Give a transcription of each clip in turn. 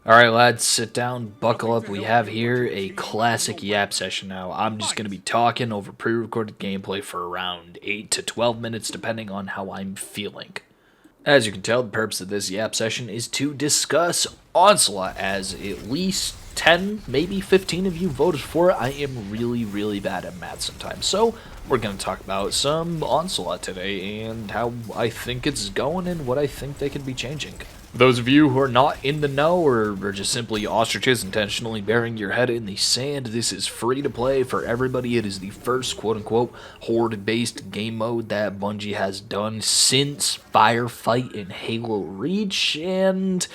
Alright lads, sit down, buckle up. We have here a classic yap session now. I'm just going to be talking over pre-recorded gameplay for around 8 to 12 minutes depending on how I'm feeling. As you can tell, the purpose of this yap session is to discuss Onslaught, as at least 10, maybe 15 of you voted for it. I am really bad at math sometimes, so we're going to talk about some Onslaught today and how I think it's going and what I think they could be changing. Those of you who are not in the know or are just simply ostriches intentionally burying your head in the sand, this is free to play for everybody. It is the first quote-unquote horde-based game mode that Bungie has done since Firefight in Halo Reach, and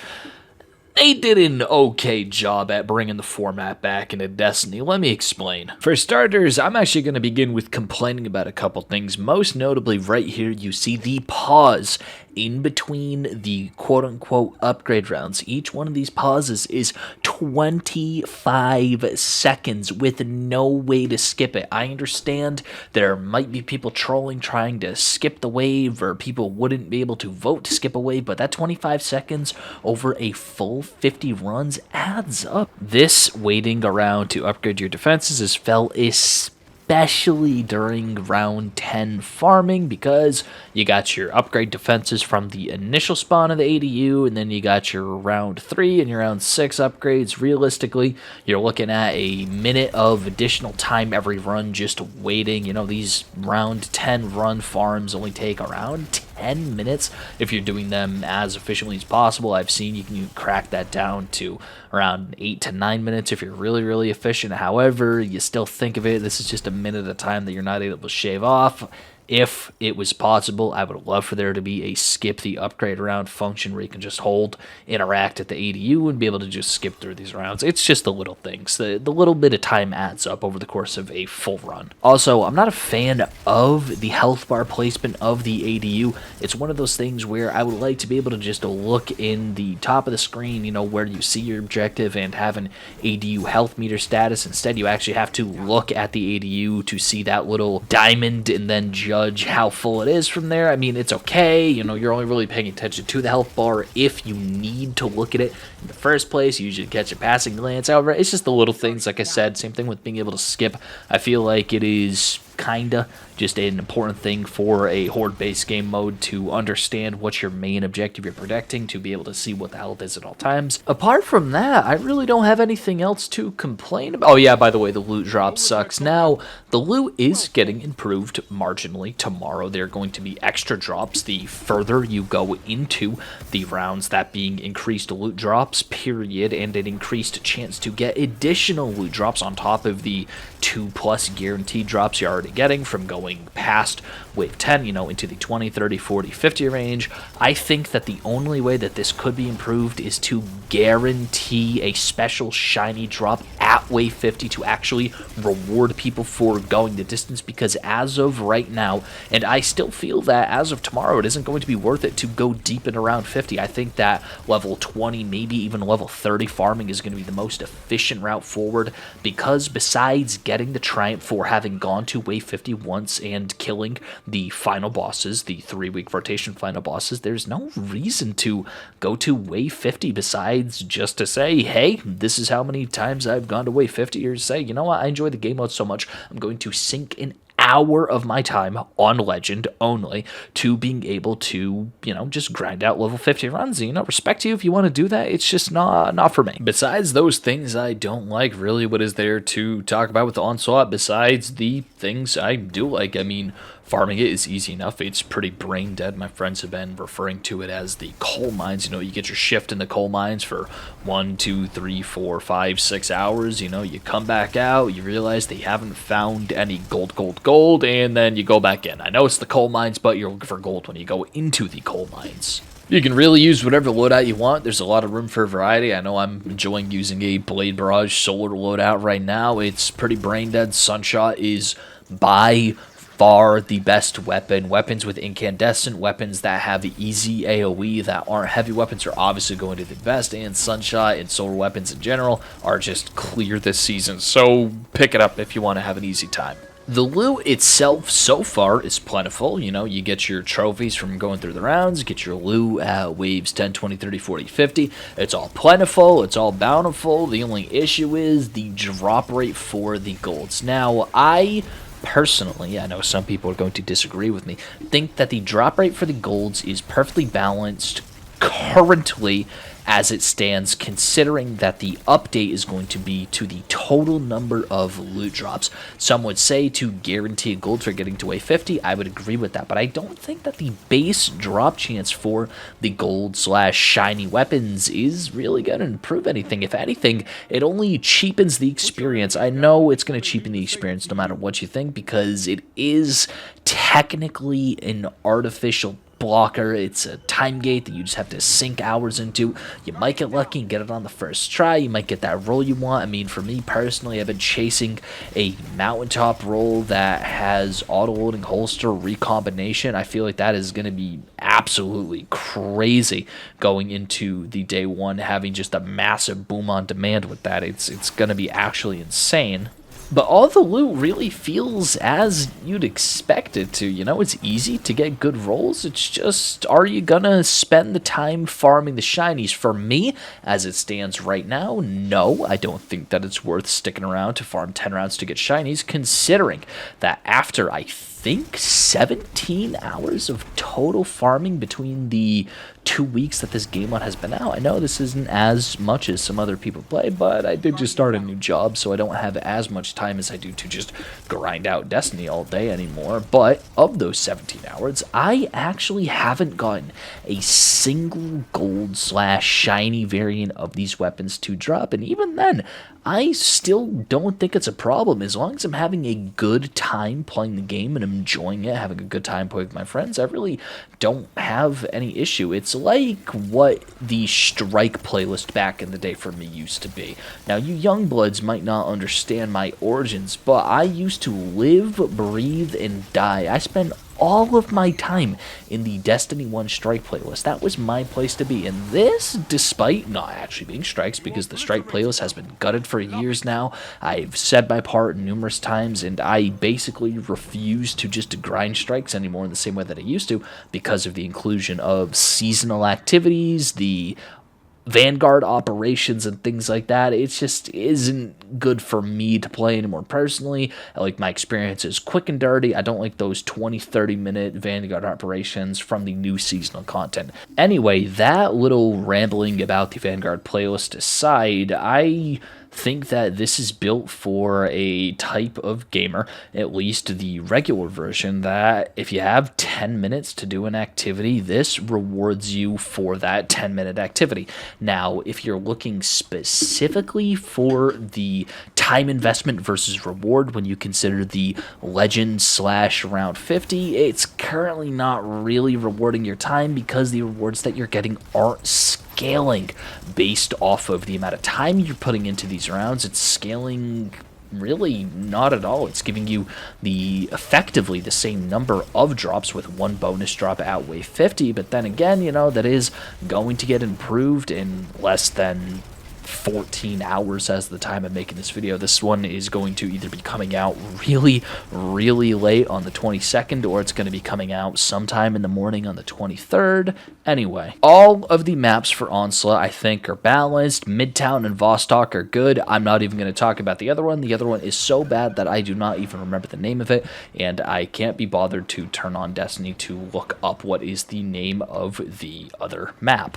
they did an okay job at bringing the format back into Destiny. Let me explain. For starters, I'm actually going to begin with complaining about a couple things. Most notably, right here, you see the pause in between the quote-unquote upgrade rounds. Each one of these pauses is 25 seconds with no way to skip it. I understand there might be people trolling trying to skip the wave, or people wouldn't be able to vote to skip a wave, but that 25 seconds over a full 50 runs adds up. This waiting around to upgrade your defenses is felt especially during round 10 farming, because you got your upgrade defenses from the initial spawn of the ADU, and then you got your round 3 and your round 6 upgrades. Realistically, you're looking at a minute of additional time every run just waiting. You know, these round 10 run farms only take around 10 minutes if you're doing them as efficiently as possible. I've seen you can crack that down to around 8 to 9 minutes if you're really efficient. However, you still think of it, this is just a minute at a time that you're not able to shave off. If it was possible, I would love for there to be a skip the upgrade round function where you can just hold, interact at the ADU, and be able to just skip through these rounds. It's just the little things. The little bit of time adds up over the course of a full run. Also, I'm not a fan of the health bar placement of the ADU. It's one of those things where I would like to be able to just look in the top of the screen, you know, where you see your objective and have an ADU health meter status. Instead, you actually have to look at the ADU to see that little diamond and then judge how full it is from there. I mean, it's okay, you know, you're only really paying attention to the health bar if you need to look at it in the first place. You usually catch a passing glance. However, it's just the little things, like I said. Same thing with being able to skip. I feel like it is kinda just an important thing for a horde-based game mode to understand what's your main objective you're protecting, to be able to see what the health is at all times. Apart from that, I really don't have anything else to complain about. Oh yeah, by the way, the loot drop sucks. Now, the loot is getting improved marginally. Tomorrow there are going to be extra drops the further you go into the rounds, that being increased loot drops, period, and an increased chance to get additional loot drops on top of the 2+ guaranteed drops you're already getting from going past wave 10, you know, into the 20, 30, 40, 50 range. I think that the only way that this could be improved is to guarantee a special shiny drop at wave 50 to actually reward people for going the distance, because as of right now, and I still feel that as of tomorrow, it isn't going to be worth it to go deep in around 50. I think that level 20, maybe even level 30 farming is going to be the most efficient route forward, because besides getting the triumph for having gone to wave 50 once and killing the final bosses, the 3-week rotation final bosses, there's no reason to go to wave 50 besides just to say, hey, this is how many times I've gone to wave 50, or say, you know what, I enjoy the game mode so much, I'm going to sink an hour of my time on Legend only to being able to, you know, just grind out level 50 runs. You know, respect you if you want to do that. It's just not for me. Besides those things I don't like, really, what is there to talk about with the Onslaught besides the things I do like? I mean, farming it is easy enough. It's pretty brain dead. My friends have been referring to it as the coal mines. You know, you get your shift in the coal mines for 1, 2, 3, 4, 5, 6 hours. You know, you come back out, you realize they haven't found any gold, and then you go back in. I know it's the coal mines, but you're looking for gold when you go into the coal mines. You can really use whatever loadout you want. There's a lot of room for variety. I know I'm enjoying using a Blade Barrage solar loadout right now. It's pretty brain dead. Sunshot is by far the best weapon. Weapons with incandescent, weapons that have easy AoE, that aren't heavy weapons, are obviously going to be the best, and Sunshot and solar weapons in general are just clear this season. So pick it up if you want to have an easy time. The loot itself so far is plentiful. You know, you get your trophies from going through the rounds, get your loot at waves 10, 20, 30, 40, 50. It's all plentiful, it's all bountiful. The only issue is the drop rate for the golds. Now, I personally, I know some people are going to disagree with me, think that the drop rate for the golds is perfectly balanced currently as it stands, considering that the update is going to be to the total number of loot drops. Some would say to guarantee a gold for getting to wave 50. I would agree with that, but I don't think that the base drop chance for the gold slash shiny weapons is really going to improve anything. If anything, it only cheapens the experience. I know it's going to cheapen the experience no matter what you think, because it is technically an artificial blocker. It's a time gate that you just have to sink hours into. You might get lucky and get it on the first try. You might get that roll you want. I mean, for me personally, I've been chasing a mountaintop roll that has auto-loading holster recombination. I feel like that is going to be absolutely crazy going into the day one, having just a massive boom on demand with that. It's going to be actually insane. But all the loot really feels as you'd expect it to. You know, it's easy to get good rolls. It's just, are you gonna spend the time farming the shinies? For me, as it stands right now, no. I don't think that it's worth sticking around to farm 10 rounds to get shinies, considering that after, I think, 17 hours of total farming between the 2 weeks that this game mode has been out. I know this isn't as much as some other people play, but I did just start a new job, so I don't have as much time as I do to just grind out Destiny all day anymore. But of those 17 hours, I actually haven't gotten a single gold slash shiny variant of these weapons to drop, and even then, I still don't think it's a problem. As long as I'm having a good time playing the game and enjoying it, having a good time playing with my friends, I really don't have any issue. It's like what the Strike playlist back in the day for me used to be. Now, you young bloods might not understand my origins, but I used to live, breathe, and die. I spent all of my time in the Destiny 1 Strike playlist. That was my place to be. And this, despite not actually being strikes, because the Strike playlist has been gutted for years now. I've said my part numerous times, and I basically refuse to just grind strikes anymore in the same way that I used to, because of the inclusion of seasonal activities, the Vanguard operations and things like that. It just isn't good for me to play anymore personally. I like my experiences quick and dirty. I don't like those 20-30 minute Vanguard operations from the new seasonal content. Anyway, that little rambling about the Vanguard playlist aside, I think that this is built for a type of gamer, at least the regular version, that if you have 10 minutes to do an activity, this rewards you for that 10-minute activity. Now, if you're looking specifically for the time investment versus reward, when you consider the legend slash round 50, it's currently not really rewarding your time, because the rewards that you're getting aren't scaling based off of the amount of time you're putting into these rounds. It's scaling really not at all. It's giving you effectively the same number of drops, with one bonus drop at wave 50, but then again, you know, that is going to get improved in less than 14 hours as the time I'm making this video. This one is going to either be coming out really, really late on the 22nd, or it's going to be coming out sometime in the morning on the 23rd. Anyway, all of the maps for Onslaught, I think, are balanced. Midtown and Vostok are good. I'm not even going to talk about the other one. The other one is so bad that I do not even remember the name of it, and I can't be bothered to turn on Destiny to look up what is the name of the other map.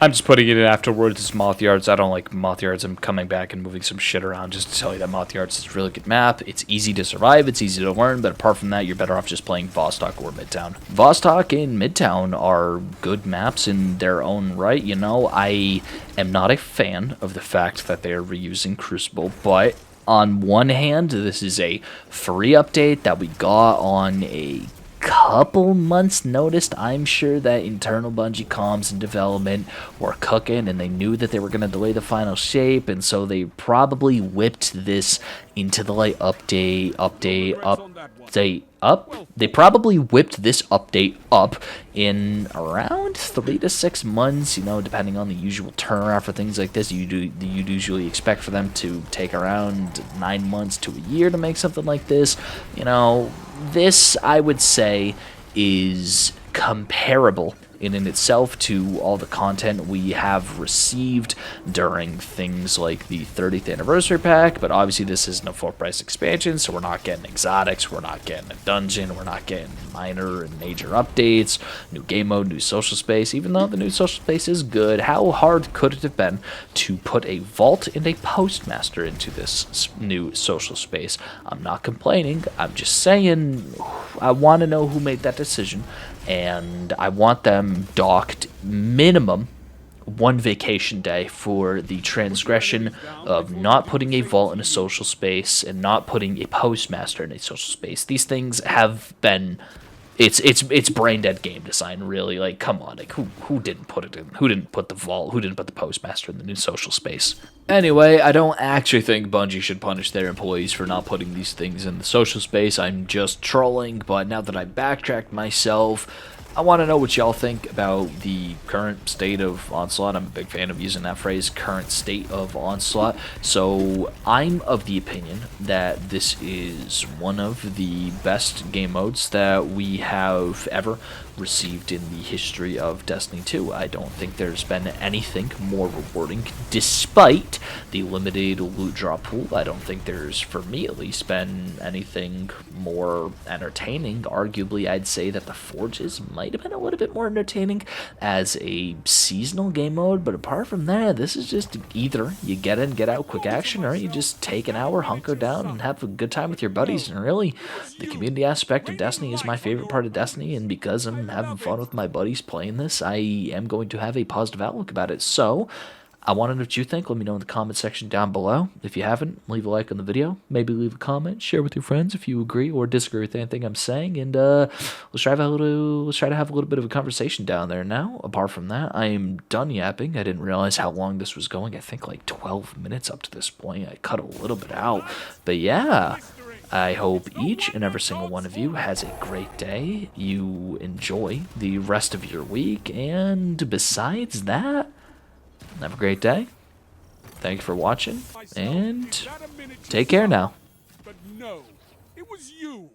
I'm just putting it in afterwards. It's Moth Yards. I don't like Moth Yards. I'm coming back and moving some shit around just to tell you that Moth Yards is a really good map. It's easy to survive. It's easy to learn. But apart from that, you're better off just playing Vostok or Midtown. Vostok and Midtown are good maps in their own right. You know, I am not a fan of the fact that they are reusing Crucible, but on one hand, this is a free update that we got on a couple months noticed. I'm sure that internal Bungie comms and development were cooking, and they knew that they were going to delay the final shape, and so they probably whipped this into the like update say up. They probably whipped this update up in around 3 to 6 months, you know, depending on the usual turnaround for things like this. You'd usually expect for them to take around 9 months to a year to make something like this. You know, this, I would say, is comparable in itself to all the content we have received during things like the 30th anniversary pack, but obviously this isn't a full price expansion, so we're not getting exotics, we're not getting a dungeon, we're not getting minor and major updates, new game mode, new social space. Even though the new social space is good, how hard could it have been to put a vault and a postmaster into this new social space? I'm not complaining, I'm just saying I want to know who made that decision, and I want them docked minimum 1 vacation day for the transgression of not putting a vault in a social space and not putting a postmaster in a social space. These things have been... It's brain dead game design, really. Like, come on, like who didn't put it in? Who didn't put the vault? Who didn't put the postmaster in the new social space? Anyway, I don't actually think Bungie should punish their employees for not putting these things in the social space. I'm just trolling, but now that I backtracked myself, I want to know what y'all think about the current state of Onslaught. I'm a big fan of using that phrase, current state of Onslaught. So I'm of the opinion that this is one of the best game modes that we have ever received in the history of Destiny 2. I don't think there's been anything more rewarding, despite the limited loot drop pool. I don't think there's, for me at least, been anything more entertaining. Arguably, I'd say that the Forges might have been a little bit more entertaining as a seasonal game mode, but apart from that, this is just either you get in, get out, quick action, or you just take an hour, hunker down, and have a good time with your buddies. And really, the community aspect of Destiny is my favorite part of Destiny, and because I'm having fun with my buddies playing this, I am going to have a positive outlook about it. So I want to know what you think. Let me know in the comment section down below. If you haven't, leave a like on the video, maybe leave a comment, share with your friends if you agree or disagree with anything I'm saying, and let's try to have a little bit of a conversation down there. Now, apart from that, I am done yapping. I didn't realize how long this was going. I think like 12 minutes up to this point. I cut a little bit out, but yeah. I hope each and every single one of you has a great day, you enjoy the rest of your week, and besides that, have a great day. Thank you for watching, and take care now. But no, it was you.